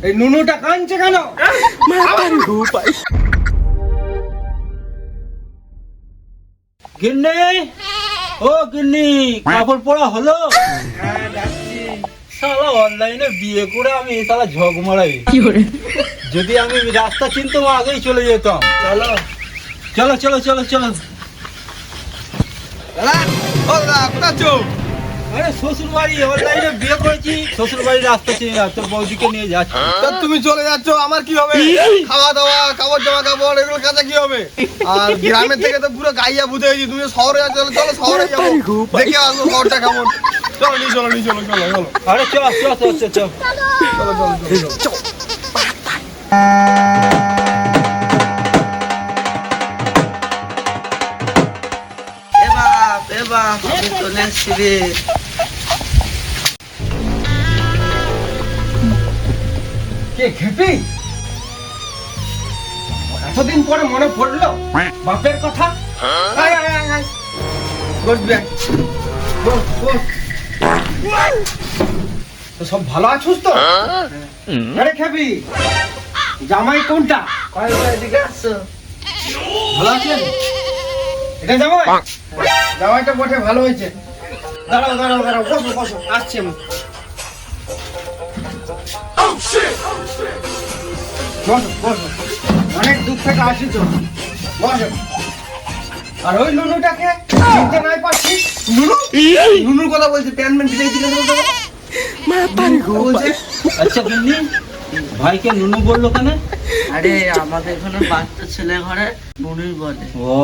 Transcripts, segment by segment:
এই নুনুটা কাঁদছে কেন? গিন্নি, ও গিন্নি, কাপড় পরা হলো? শালা অনলাইনে বিয়ে করে আমি শালা ঝগ মারাই। যদি আমি রাস্তা চিনতাম আগেই চলে যেতাম। চলো চলো চলো চলো চলো। আরে শ্বশুর বাড়ি, অনলাইনে বিয়ে করেছি, শ্বশুর বাড়ির রাস্তা চিনি না, তোর বৌদিকে নিয়ে যাচ্ছি। তুমি চলে যাচ্ছ, আমার কি হবে? খাওয়া দাওয়া, কাপড় জামা কাপড় এগুলো কাজে কি হবে? আর গ্রামের থেকে তো পুরো গাইয়া বুঝে গেছি, তুমি শহরে যাচ্ছ। চলো শহরে যাবো, দেখে আসবো শহরটা কেমন। চলো নি চলো নি চলো চলো চলো। আরে চল চল চল চল চল চলো চলো চলো। আমি চলে এসছি রে। কে খেপি? এতদিন পরে মনে পড়লো বাপের কথা। আয়, আয়, আয়, আয়। বসবি আয়। বস, বস। তো সব ভালো আছিস তো? আরে খেপি, জামাই কোনটা? এদিকে আসো। ভালো আছেন? এটা জামাই? জামাইটা বটে ভালো হয়েছে। দাঁড়াও দাঁড়াও দাঁড়াও, বসো বসো, আসছি আমি। বসো বসো, অনেক দূর থেকে আসি তো, বসো। আর ওই নুনুটাকে চিনতে নাই পারছি। নুনু নুনুর কথা বলছি, প্যান্ট ম্যান্ট ভিজে দিলে বলছে। আচ্ছা গিন্নি, ভাইকে নুনু বললো কেন? আরে আমাদের এখানে বাচ্চা ছেলে ঘরে নুনুই বলে। ও,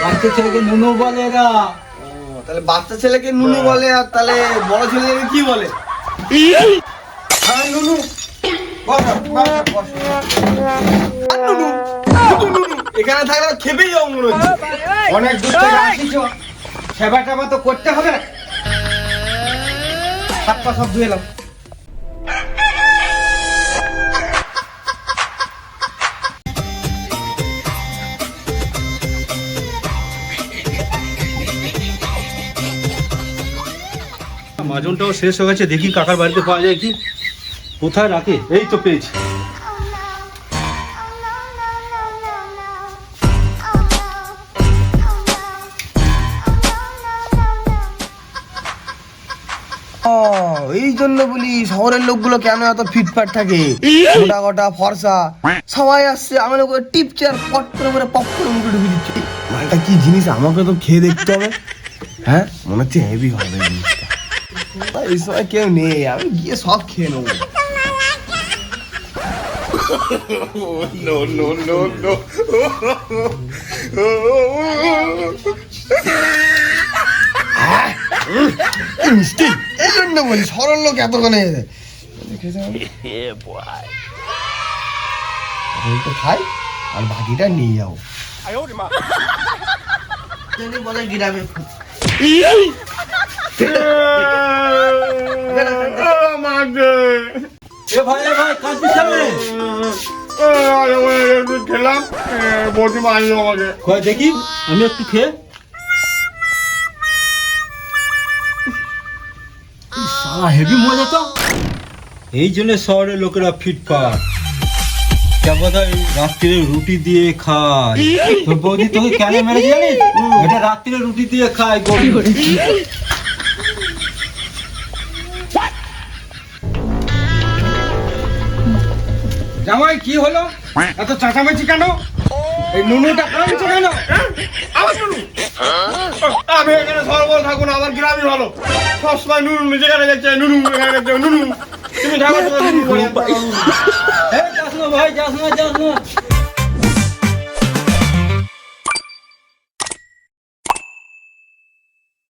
বাচ্চা ছেলেকে নুনু বলে এরা। তাহলে বাচ্চা ছেলেকে নুনু বলে, আর তাহলে বড় ছেলেকে কি বলে? হ্যাঁ নুনু, বসো বসো বসো। আর নুনু, শুধু নুনু। এখানে থাকলে খেপেই যাও মনে হচ্ছে। অনেক দূর থেকে আসিছ, সেবা টেবা তো করতে হবে। হাত পা সব ধুয়ে এলাম। মাজনটাও শেষ হয়ে গেছে, দেখি কাকার বাড়িতে পাওয়া যায় কি। কোথায় রাখে? এই তো পেয়েছি। এই জন্য বলি শহরের লোকগুলো কেন এত ফিটফাট থাকে, গোটা গোটা ফর্সা। সবাই আসছে, আমি লোক টিপছে আর পট করে পপ করে মুখে ঢুকে দিচ্ছে। মালটা কি জিনিস, আমাকে তো খেয়ে দেখতে হবে। হ্যাঁ, মনে হচ্ছে হেভি হবে এই জিনিসটা। এই সময় কেউ নেই, আমি গিয়ে সব খেয়ে নেবো। No, no, no, no. মিষ্টি, এই জন্য বলি সরল লোক এতক্ষণে খাই আর বাকিটা নিয়ে যাও। যদি বলে গ্রামে এ ভাই কাঁদছিস কেন? খেলাম, বটি মারলো আমাকে। কয় দেখি, আমি একটু খেয়ে। সারা হেভি মজা তো। এই জন্য শহরের লোকেরা ফিটফাট। রাত্রিরে রুটি দিয়ে খায়। তোর বৌদি তোকে কেন মেরেছে জানিস? এটা রাত্রিরে রুটি দিয়ে খায় গরু। জামাই কি হলো? এত চাচামেচি কেন? এই নুনুটা কাঁদছে কেন? আমি এখানে সরবল থাকবো না, আমার গ্রামই ভালো। সবসময় নুনু যেখানে যাচ্ছে নুনু, এখানে যাচ্ছে নুনু। তুমি থাকো, যাস না ভাই, যাস না যাস না।